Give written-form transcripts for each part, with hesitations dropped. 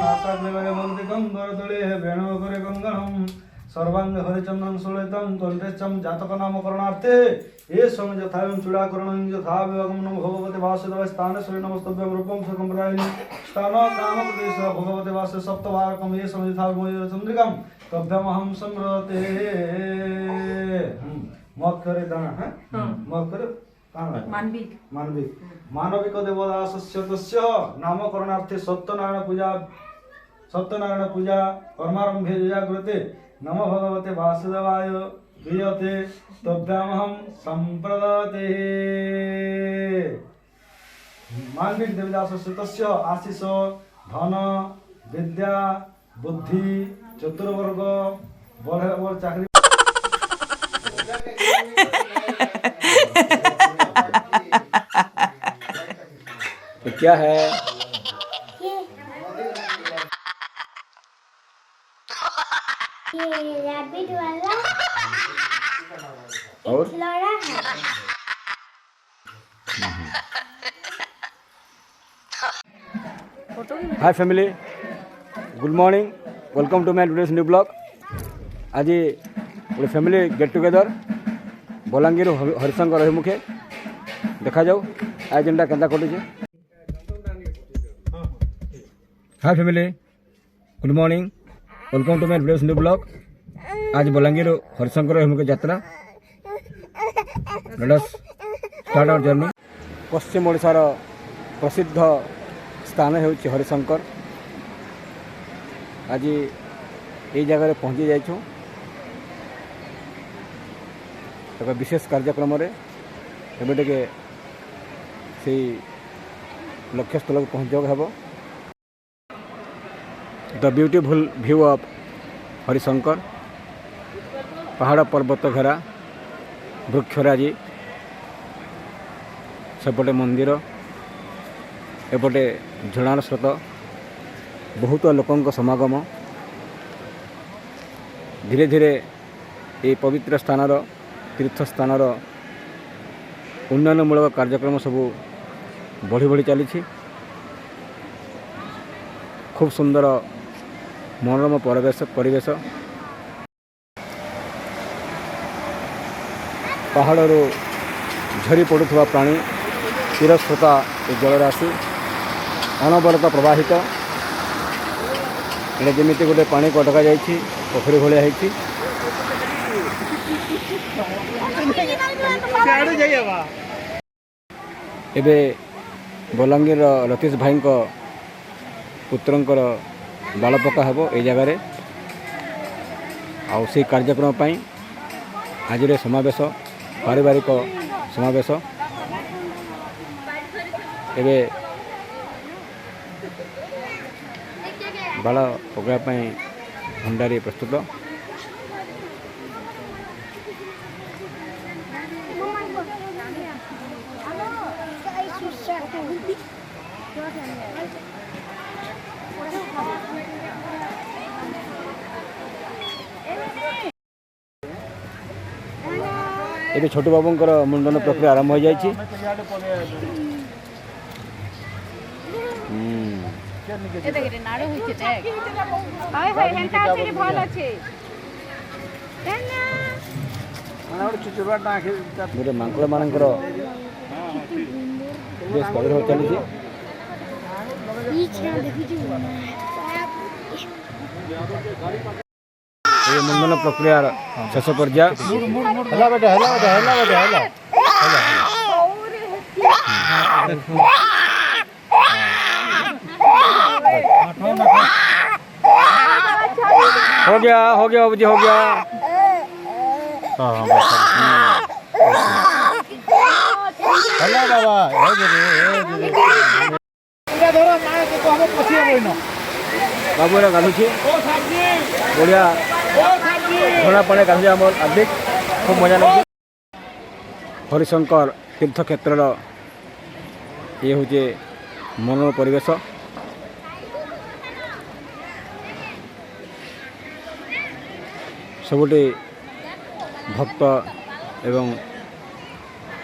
नासाग्निमयमन्दिकं वेणुकरे गङ्गणं सर्वांग हरिचंदन सुलेतम कंठेशम जातक नामकरणार्थे ये सम यथावं चूड़ाकरणं यथा विवागमनं भगवते वासुदेव स्थान श्री नमस्तभ्यं रूपं सुकंप्रायिनी स्थान काम प्रदेश भगवते वासुदेव सप्तवारकं ये सम यथा मयूर चंद्रिकं तभ्यमहं संरते मत करे दाना है मत करे मानविक मानविक देवदासस्य तस्य नामकरणार्थे सत्यनारायण पूजा कर्मारंभे जागृते नमो भगवते वासुदेवाय प्रियते तभ्यामहं संप्रदते मानविक देवदासस्य तस्य आशीष धन विद्या बुद्धि चतुर्वर्ग बड़ चाकरी तो क्या है ये रैबिट वाला और फ्लोरा है। Hi family good morning welcome to my today's new blog आज गोटे family get together Balangir Harishankar अभिमुखे देखा जाऊ आयोजनटा केन्ता कटुचे। Hi family good morning welcome to my today's new blog आज बलांगीर हरिशंकर अभिमुखे यात्रा let us start our journey. पश्चिम ओडिशार प्रसिद्ध स्थान होउछि हरिशंकर। आज ये जगह पहुँची जाइछुं एक विशेष कार्यक्रम रे एबे टिके से लक्ष्यस्थल को पहुँच हेब। The beautiful view of Harishankar पहाड़ पर्वत घेरा वृक्षराजी सेपटे मंदिर एपटे झरणार स्रोत बहुत लोकों समागम धीरे धीरे ये पवित्र स्थानर तीर्थ स्थानर उन्नयनमूलक कार्यक्रम सब बढ़ी बढ़ी चली खूब सुंदर मनोरम परिवेश पहाड़ू झरी पड़ुवा प्राणी चिरस्रोता जलराशि अनवरत प्रवाहित ये जमी गोटे पानी को अटका जा पोखरी भाया है। एबे बलांगीर लतीश भाई पुत्रंकर बाल पका हेब ये जगार से कार्यक्रम आज समावेश पारिवारिक समावेश एबे बाल पकाइवाई भंडारी प्रस्तुत ये छोटू बाबूंकर मुंडन प्रक्रिया आरंभ हो जाए। गोटे मांकड़ मानकर चली मुंडन प्रक्रिया शेष पर्याय हो गया बाबूजी हो गया। हेलो बाबा बाबू गाधुची बढ़िया झरना पाने गाधुचे आम आदिक खूब मजा लगे। हरिशंकर तीर्थ क्षेत्र ये हूँ मनोरम परिवेश सबुटी भक्त एवं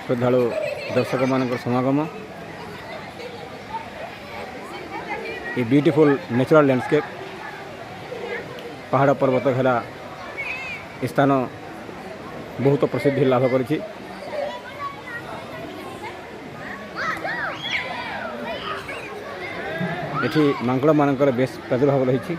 श्रद्धालु दर्शक मान समागम ये ब्यूटीफुल नेचुरल लैंडस्केप पहाड़ पर्वत घेरा स्थान बहुत प्रसिद्धि लाभ करिछि। एठी मांगड़ मानकर बेस प्रादुर्भाव रही।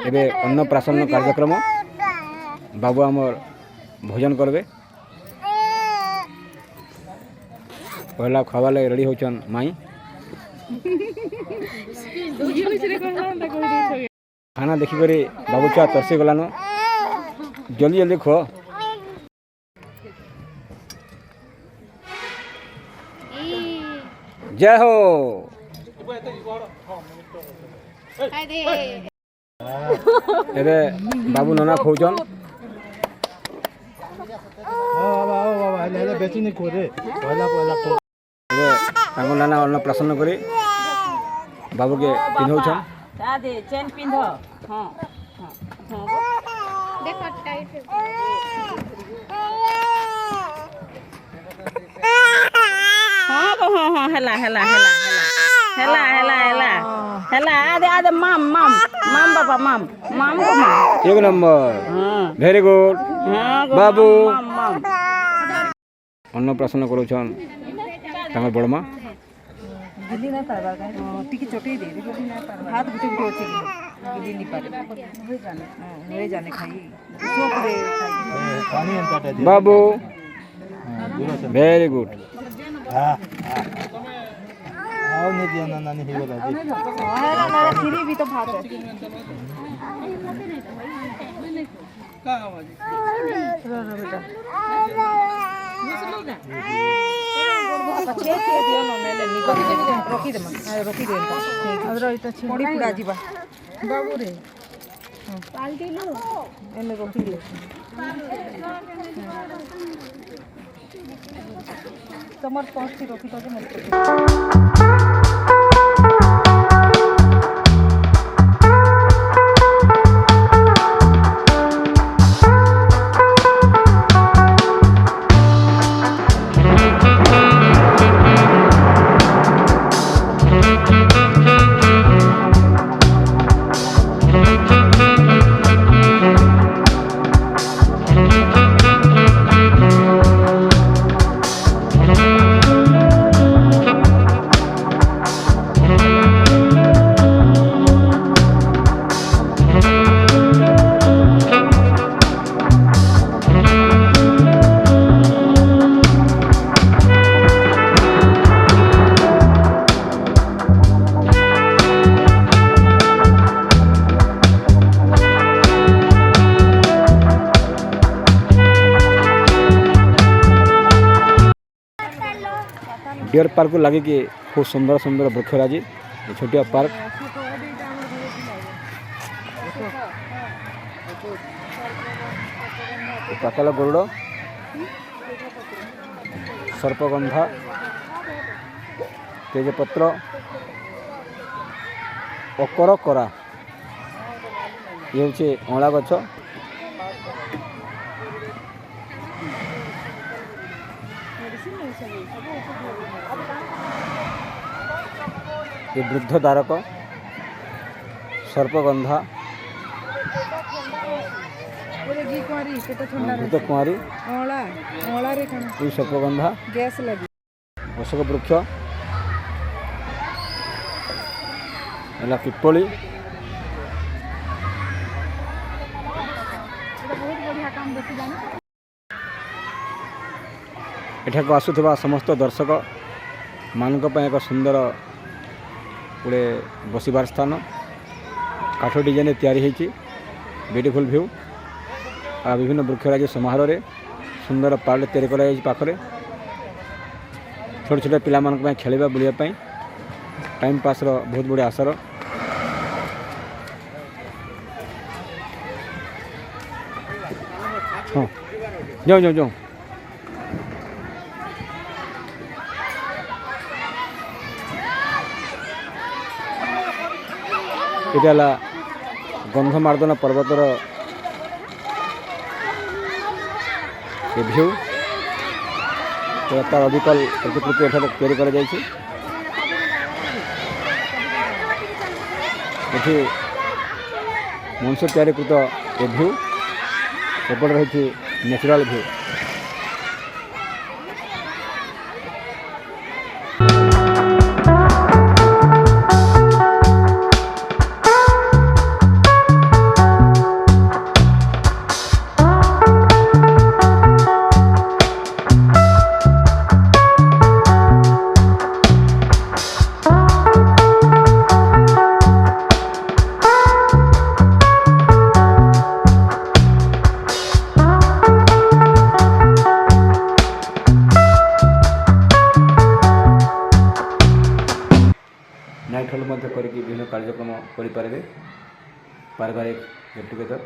एबे अन्नप्राशन कार्यक्रम बाबू आमर भोजन करबे। पहला खावा लगे रेडी होचन माई। खाना देखी करे बाबू चा तरसी गलानो। जल्दी जल्दी खो। जय हो। एबे बाबू नना खौचन। एबे नाना अन्न प्रसन्न करे बाबू के पिन्हौछन। चेन पिंध। हाँ देखो टाइट हाँ हेला हेला हेला हेला हेला हेला हेला आदे आदे माम माम माम बाबा माम माम को माम। एक नंबर। हाँ वेरी गुड बाबू। माम माम अन्न प्रसन्न करोछन तांगर बड़मा। गिली ना पारबा का टिकी चोटी दे गिली ना पारबा हाथ गुटे गुटे होची गिली नहीं पारे होए जाने खाई चोक दे पानी अंता दे बाबू वेरी गुड। हां आओ ने दिया ना नानी ही बोला जी है ना खीरी भी तो भात है का आवाज बेटा अच्छे से दियो न मेले निकल रोकी दे रोकी दे अदर इता छोड़ी पुरा जीवा बाबू रे पाल्टी लो एने रोकी दे तमर पहुंचती रोकी तो मत। डियर पार्क को लगे कि खूब सुंदर सुंदर वृक्षराजी छोटिया पार्क। पाताल गरुड़ सर्पगंधा तेजपत्र अकर करा ये हूँ अँला गछ। ये वृद्ध द्वारक सर्पगंधा वृद्ध कुमारी सर्पगंधा गैस लगी अशोक वृक्ष है पिपली एठाक आसुवा समस्त दर्शक मानक एक सुंदर गोटे बसबार स्थान काठ डिजाइन तैयारी ब्यूटीफुल व्यू आ विभिन्न वृक्षराज समारोह रे सुंदर पार्क तैयारी कर पाखरे छोट छोट पिला खेलवा बुलापी टाइम पास बहुत बड़े आसर हाँ जाओ जाओ जाओ ये गंधमार्दन पर्वतर व्यू तार अविकल प्रतिकृति तैयारी कर मनुष्य तैयारी कृत ए व्यू एपट रही नेचुरल व्यू नाइट हॉल करके विभिन्न कार्यक्रम करें पारिवारिक गेट टुगेदर।